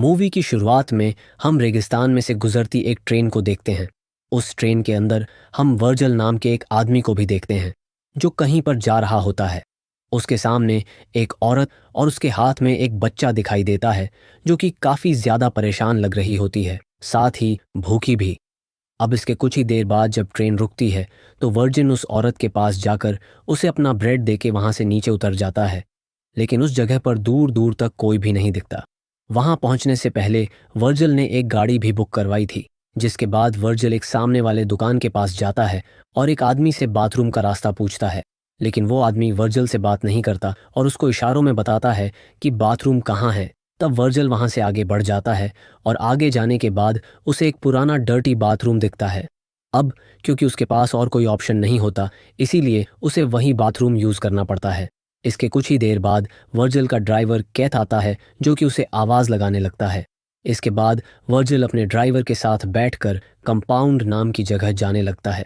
Movie की शुरुआत में हम रेगिस्तान में से गुजरती एक ट्रेन को देखते हैं। उस ट्रेन के अंदर हम वर्जल नाम के एक आदमी को भी देखते हैं जो कहीं पर जा रहा होता है। उसके सामने एक औरत और उसके हाथ में एक बच्चा दिखाई देता है जो कि काफ़ी ज़्यादा परेशान लग रही होती है, साथ ही भूखी भी। अब इसके कुछ ही देर बाद जब ट्रेन रुकती है तो वर्जिन उस औरत के पास जाकर उसे अपना ब्रेड देके वहाँ से नीचे उतर जाता है, लेकिन उस जगह पर दूर दूर तक कोई भी नहीं दिखता। वहां पहुंचने से पहले वर्जिल ने एक गाड़ी भी बुक करवाई थी, जिसके बाद वर्जिल एक सामने वाले दुकान के पास जाता है और एक आदमी से बाथरूम का रास्ता पूछता है, लेकिन वो आदमी वर्जिल से बात नहीं करता और उसको इशारों में बताता है कि बाथरूम कहाँ है। तब वर्जिल वहां से आगे बढ़ जाता है और आगे जाने के बाद उसे एक पुराना डर्टी बाथरूम दिखता है। अब क्योंकि उसके पास और कोई ऑप्शन नहीं होता, इसीलिए उसे वही बाथरूम यूज़ करना पड़ता है। इसके कुछ ही देर बाद वर्जिल का ड्राइवर कैथ आता है जो कि उसे आवाज़ लगाने लगता है। इसके बाद वर्जिल अपने ड्राइवर के साथ बैठकर कंपाउंड नाम की जगह जाने लगता है,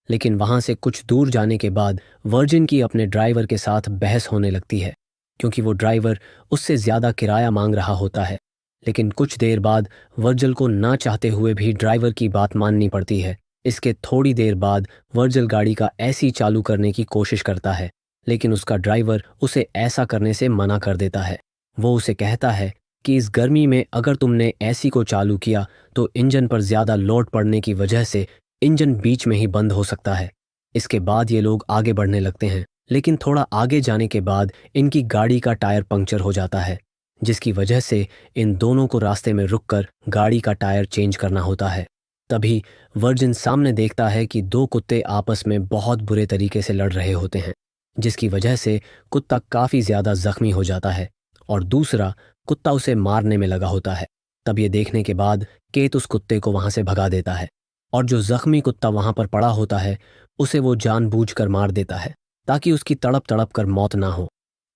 लेकिन वहाँ से कुछ दूर जाने के बाद वर्जिन की अपने ड्राइवर के साथ बहस होने लगती है, क्योंकि वो ड्राइवर उससे ज़्यादा किराया मांग रहा होता है। लेकिन कुछ देर बाद वर्जिल को ना चाहते हुए भी ड्राइवर की बात माननी पड़ती है। इसके थोड़ी देर बाद वर्जिल गाड़ी का ऐसी चालू करने की कोशिश करता है, लेकिन उसका ड्राइवर उसे ऐसा करने से मना कर देता है। वो उसे कहता है कि इस गर्मी में अगर तुमने ऐसी को चालू किया तो इंजन पर ज़्यादा लोड पड़ने की वजह से इंजन बीच में ही बंद हो सकता है। इसके बाद ये लोग आगे बढ़ने लगते हैं, लेकिन थोड़ा आगे जाने के बाद इनकी गाड़ी का टायर पंक्चर हो जाता है, जिसकी वजह से इन दोनों को रास्ते में रुककर गाड़ी का टायर चेंज करना होता है। तभी वर्जिन सामने देखता है कि दो कुत्ते आपस में बहुत बुरे तरीके से लड़ रहे होते हैं, जिसकी वजह से कुत्ता काफ़ी ज़्यादा जख्मी हो जाता है और दूसरा कुत्ता उसे मारने में लगा होता है। तब ये देखने के बाद केत उस कुत्ते को वहाँ से भगा देता है और जो जख्मी कुत्ता वहाँ पर पड़ा होता है उसे वो जानबूझकर मार देता है ताकि उसकी तड़प तड़प कर मौत ना हो।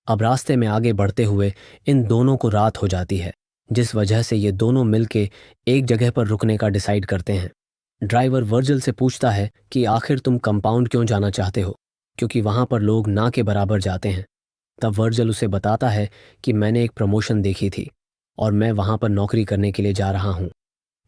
अब रास्ते में आगे बढ़ते हुए इन दोनों को रात हो जाती है, जिस वजह से ये दोनों मिलके एक जगह पर रुकने का डिसाइड करते हैं। ड्राइवर वर्जिल से पूछता है कि आखिर तुम कंपाउंड क्यों जाना चाहते हो, क्योंकि वहाँ पर लोग ना के बराबर जाते हैं। तब वर्जिल उसे बताता है कि मैंने एक प्रमोशन देखी थी और मैं वहाँ पर नौकरी करने के लिए जा रहा हूँ।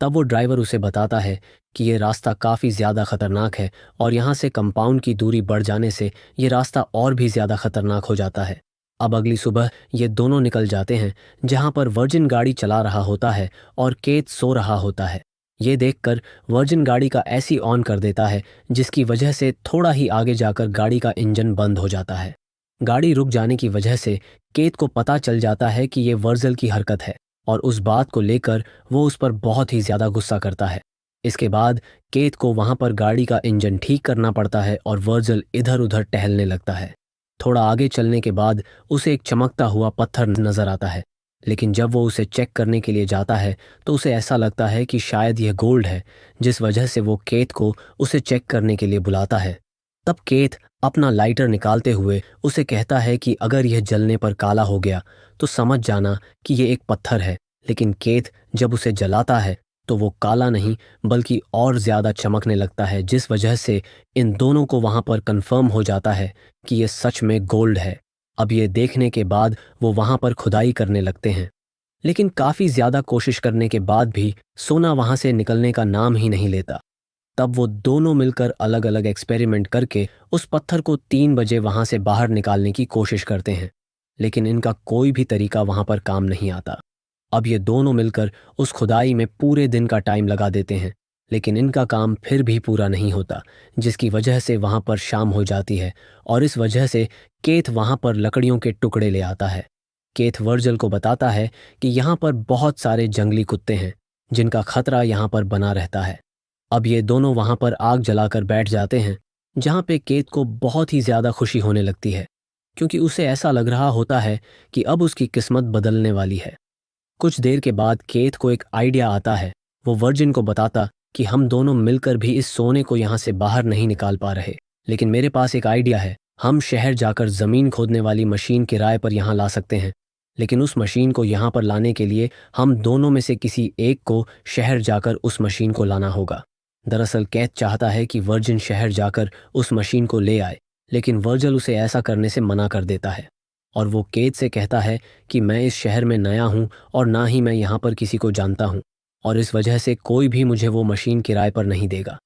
तब वो ड्राइवर उसे बताता है कि ये रास्ता काफ़ी ज़्यादा ख़तरनाक है और यहाँ से कंपाउंड की दूरी बढ़ जाने से ये रास्ता और भी ज़्यादा ख़तरनाक हो जाता है। अब अगली सुबह ये दोनों निकल जाते हैं, जहाँ पर वर्जिन गाड़ी चला रहा होता है और केत सो रहा होता है। ये देखकर वर्जिन गाड़ी का ऐसी ऑन कर देता है जिसकी वजह से थोड़ा ही आगे जाकर गाड़ी का इंजन बंद हो जाता है। गाड़ी रुक जाने की वजह से केत को पता चल जाता है कि ये वर्जिल की हरकत है और उस बात को लेकर वो उस पर बहुत ही ज़्यादा गुस्सा करता है। इसके बाद केत को वहाँ पर गाड़ी का इंजन ठीक करना पड़ता है और वर्जिल इधर उधर टहलने लगता है। थोड़ा आगे चलने के बाद उसे एक चमकता हुआ पत्थर नज़र आता है, लेकिन जब वो उसे चेक करने के लिए जाता है तो उसे ऐसा लगता है कि शायद यह गोल्ड है, जिस वजह से वो केत को उसे चेक करने के लिए बुलाता है। तब केत अपना लाइटर निकालते हुए उसे कहता है कि अगर यह जलने पर काला हो गया तो समझ जाना कि यह एक पत्थर है, लेकिन केत जब उसे जलाता है तो वो काला नहीं बल्कि और ज़्यादा चमकने लगता है, जिस वजह से इन दोनों को वहाँ पर कंफर्म हो जाता है कि ये सच में गोल्ड है। अब ये देखने के बाद वो वहाँ पर खुदाई करने लगते हैं, लेकिन काफ़ी ज़्यादा कोशिश करने के बाद भी सोना वहाँ से निकलने का नाम ही नहीं लेता। तब वो दोनों मिलकर अलग अलग एक्सपेरिमेंट करके उस पत्थर को 3 बजे वहाँ से बाहर निकालने की कोशिश करते हैं, लेकिन इनका कोई भी तरीका वहाँ पर काम नहीं आता। अब ये दोनों मिलकर उस खुदाई में पूरे दिन का टाइम लगा देते हैं, लेकिन इनका काम फिर भी पूरा नहीं होता, जिसकी वजह से वहाँ पर शाम हो जाती है और इस वजह से केत वहाँ पर लकड़ियों के टुकड़े ले आता है। केत वर्जिल को बताता है कि यहाँ पर बहुत सारे जंगली कुत्ते हैं जिनका खतरा यहाँ पर बना रहता है। अब ये दोनों वहाँ पर आग जलाकर बैठ जाते हैं, जहाँ पे केत को बहुत ही ज़्यादा खुशी होने लगती है, क्योंकि उसे ऐसा लग रहा होता है कि अब उसकी किस्मत बदलने वाली है। कुछ देर के बाद केत को एक आइडिया आता है। वो वर्जिन को बताता कि हम दोनों मिलकर भी इस सोने को यहाँ से बाहर नहीं निकाल पा रहे, लेकिन मेरे पास एक आइडिया है। हम शहर जाकर ज़मीन खोदने वाली मशीन किराए पर यहाँ ला सकते हैं, लेकिन उस मशीन को यहाँ पर लाने के लिए हम दोनों में से किसी एक को शहर जाकर उस मशीन को लाना होगा। दरअसल केत चाहता है कि वर्जिन शहर जाकर उस मशीन को ले आए, लेकिन वर्जिल उसे ऐसा करने से मना कर देता है। और वो केत से कहता है कि मैं इस शहर में नया हूँ और ना ही मैं यहाँ पर किसी को जानता हूँ, और इस वजह से कोई भी मुझे वो मशीन किराए पर नहीं देगा।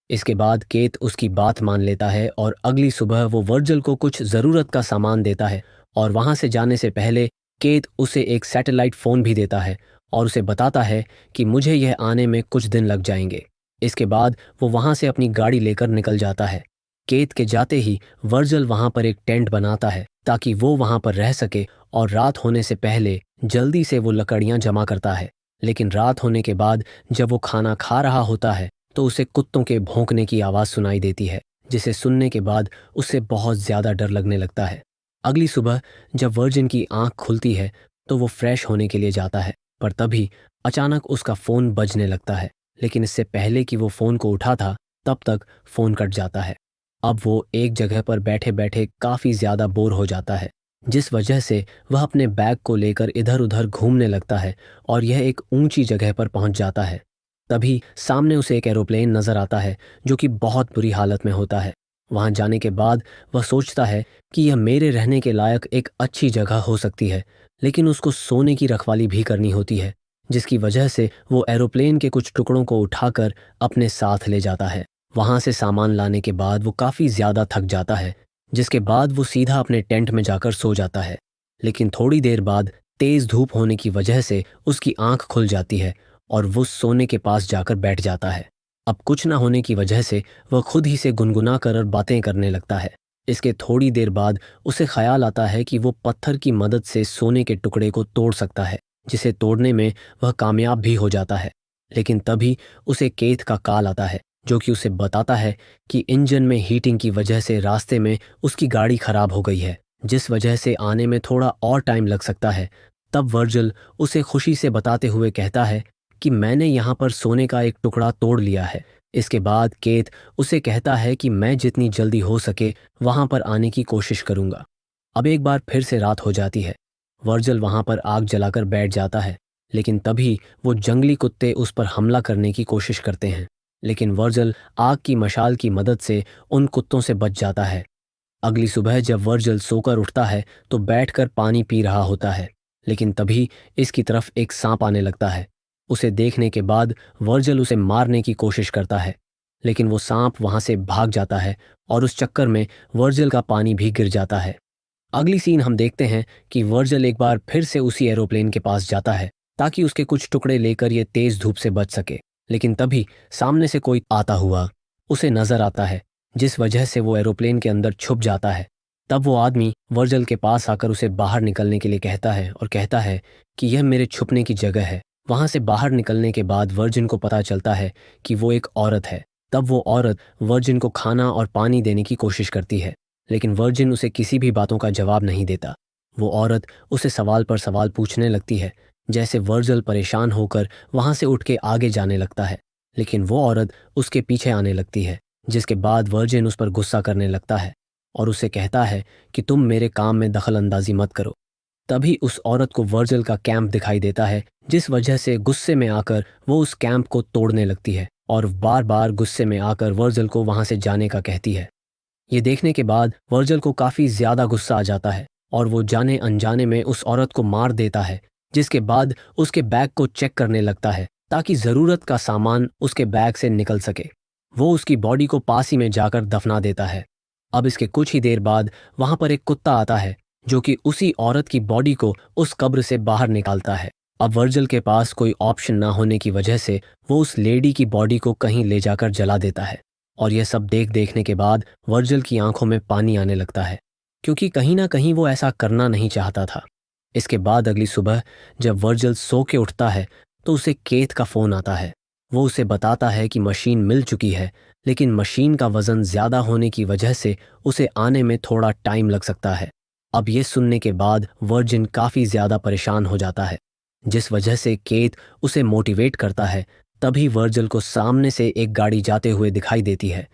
इसके बाद केत उसकी बात मान लेता है और अगली सुबह वो वर्जल को कुछ ज़रूरत का सामान देता है, और वहाँ से जाने से पहले केत उसे एक सैटेलाइट फ़ोन भी देता है और उसे बताता है कि मुझे यह आने में कुछ दिन लग जाएंगे। इसके बाद वो वहाँ से अपनी गाड़ी लेकर निकल जाता है। केत के जाते ही वर्जल वहाँ पर एक टेंट बनाता है ताकि वो वहाँ पर रह सके, और रात होने से पहले जल्दी से वो लकड़ियाँ जमा करता है। लेकिन रात होने के बाद जब वो खाना खा रहा होता है तो उसे कुत्तों के भौंकने की आवाज़ सुनाई देती है, जिसे सुनने के बाद उसे बहुत ज़्यादा डर लगने लगता है। अगली सुबह जब वर्जिन की आंख खुलती है तो वो फ्रेश होने के लिए जाता है, पर तभी अचानक उसका फ़ोन बजने लगता है। लेकिन इससे पहले कि वो फ़ोन को उठा था, तब तक फ़ोन कट जाता है। अब वो एक जगह पर बैठे बैठे काफ़ी ज़्यादा बोर हो जाता है, जिस वजह से वह अपने बैग को लेकर इधर उधर घूमने लगता है और यह एक ऊंची जगह पर पहुंच जाता है। तभी सामने उसे एक एरोप्लेन नज़र आता है जो कि बहुत बुरी हालत में होता है। वहां जाने के बाद वह सोचता है कि यह मेरे रहने के लायक एक अच्छी जगह हो सकती है, लेकिन उसको सोने की रखवाली भी करनी होती है, जिसकी वजह से वो एरोप्लेन के कुछ टुकड़ों को उठाकर अपने साथ ले जाता है। वहां से सामान लाने के बाद वो काफ़ी ज़्यादा थक जाता है, जिसके बाद वो सीधा अपने टेंट में जाकर सो जाता है। लेकिन थोड़ी देर बाद तेज़ धूप होने की वजह से उसकी आंख खुल जाती है और वो सोने के पास जाकर बैठ जाता है। अब कुछ ना होने की वजह से वह खुद ही से गुनगुना कर और बातें करने लगता है। इसके थोड़ी देर बाद उसे ख्याल आता है कि वो पत्थर की मदद से सोने के टुकड़े को तोड़ सकता है, जिसे तोड़ने में वह कामयाब भी हो जाता है। लेकिन तभी उसे केत का कॉल आता है, जो कि उसे बताता है कि इंजन में हीटिंग की वजह से रास्ते में उसकी गाड़ी खराब हो गई है, जिस वजह से आने में थोड़ा और टाइम लग सकता है। तब वर्जिल उसे खुशी से बताते हुए कहता है कि मैंने यहाँ पर सोने का एक टुकड़ा तोड़ लिया है। इसके बाद केत उसे कहता है कि मैं जितनी जल्दी हो सके वहाँ पर आने की कोशिश करूँगा। अब एक बार फिर से रात हो जाती है। वर्जिल वहाँ पर आग जलाकर बैठ जाता है, लेकिन तभी वो जंगली कुत्ते उस पर हमला करने की कोशिश करते हैं। लेकिन वर्जिल आग की मशाल की मदद से उन कुत्तों से बच जाता है। अगली सुबह जब वर्जिल सोकर उठता है तो बैठकर पानी पी रहा होता है, लेकिन तभी इसकी तरफ एक सांप आने लगता है। उसे देखने के बाद वर्जिल उसे मारने की कोशिश करता है, लेकिन वो सांप वहां से भाग जाता है और उस चक्कर में वर्जिल का पानी भी गिर जाता है। अगली सीन हम देखते हैं कि वर्जिल एक बार फिर से उसी एरोप्लेन के पास जाता है ताकि उसके कुछ टुकड़े लेकर ये तेज धूप से बच सके। लेकिन तभी सामने से कोई आता हुआ उसे नजर आता है, जिस वजह से वो एरोप्लेन के अंदर छुप जाता है। तब वो आदमी वर्जिल के पास आकर उसे बाहर निकलने के लिए कहता है और कहता है कि यह मेरे छुपने की जगह है। वहां से बाहर निकलने के बाद वर्जिन को पता चलता है कि वो एक औरत है। तब वो औरत वर्जिन को खाना और पानी देने की कोशिश करती है, लेकिन वर्जिन उसे किसी भी बातों का जवाब नहीं देता। वो औरत उसे सवाल पर सवाल पूछने लगती है, जैसे वर्जिल परेशान होकर वहां से उठ के आगे जाने लगता है। लेकिन वो औरत उसके पीछे आने लगती है, जिसके बाद वर्जिन उस पर गुस्सा करने लगता है और उसे कहता है कि तुम मेरे काम में दखल अंदाजी मत करो। तभी उस औरत को वर्जिल का कैंप दिखाई देता है, जिस वजह से गुस्से में आकर वो उस कैंप को तोड़ने लगती है और बार बार गुस्से में आकर वर्जिल को वहां से जाने का कहती है। ये देखने के बाद वर्जिल को काफ़ी ज़्यादा गुस्सा आ जाता है और वो जाने अनजाने में उस औरत को मार देता है, जिसके बाद उसके बैग को चेक करने लगता है ताकि ज़रूरत का सामान उसके बैग से निकल सके। वो उसकी बॉडी को पास ही में जाकर दफना देता है। अब इसके कुछ ही देर बाद वहाँ पर एक कुत्ता आता है, जो कि उसी औरत की बॉडी को उस कब्र से बाहर निकालता है। अब वर्जिल के पास कोई ऑप्शन ना होने की वजह से वो उस लेडी की बॉडी को कहीं ले जाकर जला देता है, और यह सब देखने के बाद वर्जिल की आंखों में पानी आने लगता है, क्योंकि कहीं ना कहीं वो ऐसा करना नहीं चाहता था। इसके बाद अगली सुबह जब वर्जिल सो के उठता है तो उसे केत का फ़ोन आता है। वो उसे बताता है कि मशीन मिल चुकी है, लेकिन मशीन का वज़न ज़्यादा होने की वजह से उसे आने में थोड़ा टाइम लग सकता है। अब ये सुनने के बाद वर्जिन काफ़ी ज़्यादा परेशान हो जाता है, जिस वजह से केत उसे मोटिवेट करता है। तभी वर्जिल को सामने से एक गाड़ी जाते हुए दिखाई देती है,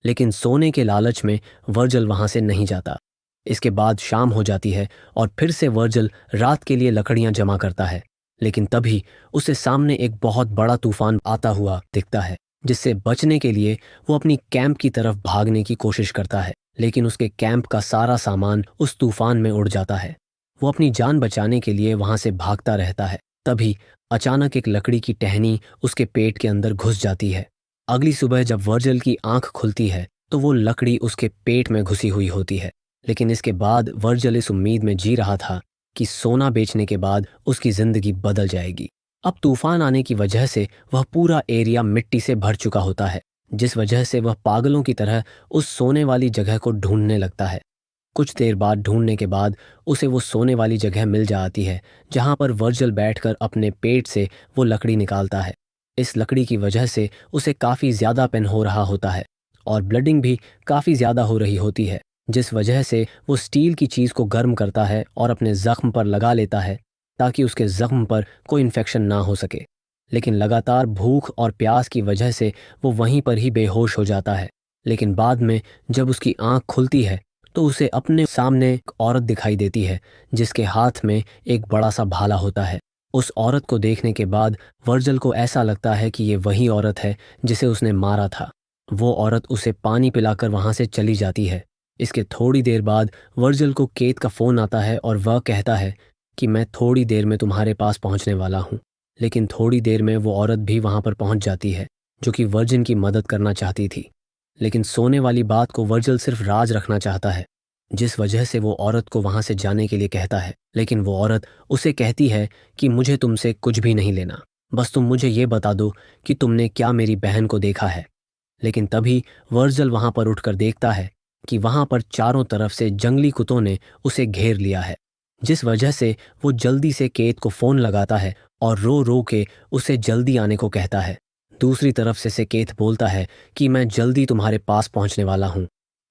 लेकिन सोने के लालच में वर्जिल वहां से नहीं जाता। इसके बाद शाम हो जाती है और फिर से वर्जिल रात के लिए लकड़ियां जमा करता है, लेकिन तभी उसे सामने एक बहुत बड़ा तूफान आता हुआ दिखता है, जिससे बचने के लिए वो अपनी कैंप की तरफ भागने की कोशिश करता है, लेकिन उसके कैंप का सारा सामान उस तूफान में उड़ जाता है। वो अपनी जान बचाने के लिए वहां से भागता रहता है। तभी अचानक एक लकड़ी की टहनी उसके पेट के अंदर घुस जाती है। अगली सुबह जब वर्जल की आंख खुलती है तो वो लकड़ी उसके पेट में घुसी हुई होती है। लेकिन इसके बाद वर्जल इस उम्मीद में जी रहा था कि सोना बेचने के बाद उसकी जिंदगी बदल जाएगी। अब तूफान आने की वजह से वह पूरा एरिया मिट्टी से भर चुका होता है, जिस वजह से वह पागलों की तरह उस सोने वाली जगह को ढूंढने लगता है। कुछ देर बाद ढूंढने के बाद उसे वो सोने वाली जगह मिल जाती है, जहां पर वर्जल बैठकर अपने पेट से वो लकड़ी निकालता है। इस लकड़ी की वजह से उसे काफ़ी ज़्यादा पेन हो रहा होता है और ब्लडिंग भी काफ़ी ज़्यादा हो रही होती है, जिस वजह से वो स्टील की चीज़ को गर्म करता है और अपने ज़ख्म पर लगा लेता है ताकि उसके ज़ख्म पर कोई इन्फेक्शन ना हो सके। लेकिन लगातार भूख और प्यास की वजह से वो वहीं पर ही बेहोश हो जाता है। लेकिन बाद में जब उसकी आंख खुलती है तो उसे अपने सामने एक औरत दिखाई देती है, जिसके हाथ में एक बड़ा सा भाला होता है। उस औरत को देखने के बाद वर्जल को ऐसा लगता है कि ये वही औरत है जिसे उसने मारा था। वो औरत उसे पानी पिलाकर वहां से चली जाती है। इसके थोड़ी देर बाद वर्जल को केत का फ़ोन आता है और वह कहता है कि मैं थोड़ी देर में तुम्हारे पास पहुंचने वाला हूं। लेकिन थोड़ी देर में वो औरत भी वहां पर पहुंच जाती है, जो कि वर्जिन की मदद करना चाहती थी। लेकिन सोने वाली बात को वर्जल सिर्फ राज रखना चाहता है, जिस वजह से वो औरत को वहां से जाने के लिए कहता है। लेकिन वो औरत उसे कहती है कि मुझे तुमसे कुछ भी नहीं लेना, बस तुम मुझे ये बता दो कि तुमने क्या मेरी बहन को देखा है। लेकिन तभी वर्जल वहां पर उठकर देखता है कि वहां पर चारों तरफ से जंगली कुत्तों ने उसे घेर लिया है, जिस वजह से वो जल्दी से केत को फ़ोन लगाता है और रो रो के उसे जल्दी आने को कहता है। दूसरी तरफ से केत बोलता है कि मैं जल्दी तुम्हारे पास पहुंचने वाला हूं।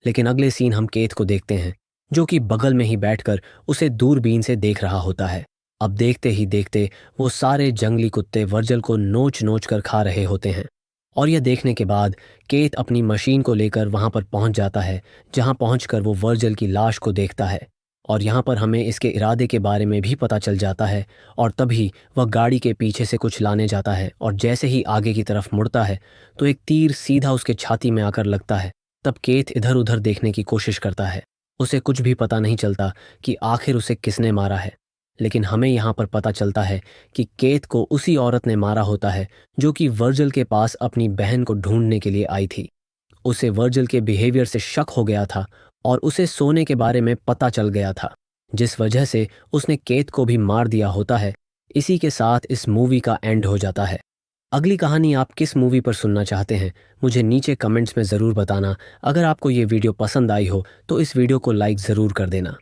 लेकिन अगले सीन हम केत को देखते हैं, जो कि बगल में ही बैठकर उसे दूरबीन से देख रहा होता है। अब देखते ही देखते वो सारे जंगली कुत्ते वर्जल को नोच नोच कर खा रहे होते हैं। और यह देखने के बाद केत अपनी मशीन को लेकर वहां पर पहुंच जाता है, जहां पहुंचकर वो वर्जल की लाश को देखता है। और यहाँ पर हमें इसके इरादे के बारे में भी पता चल जाता है। और तभी वह गाड़ी के पीछे से कुछ लाने जाता है और जैसे ही आगे की तरफ मुड़ता है तो एक तीर सीधा उसके छाती में आकर लगता है। तब केत इधर उधर देखने की कोशिश करता है। उसे कुछ भी पता नहीं चलता कि आखिर उसे किसने मारा है। लेकिन हमें यहाँ पर पता चलता है कि केत को उसी औरत ने मारा होता है जो कि वर्जल के पास अपनी बहन को ढूंढने के लिए आई थी। उसे वर्जल के बिहेवियर से शक हो गया था और उसे सोने के बारे में पता चल गया था, जिस वजह से उसने केत को भी मार दिया होता है। इसी के साथ इस मूवी का एंड हो जाता है। अगली कहानी आप किस मूवी पर सुनना चाहते हैं, मुझे नीचे कमेंट्स में ज़रूर बताना। अगर आपको ये वीडियो पसंद आई हो तो इस वीडियो को लाइक ज़रूर कर देना।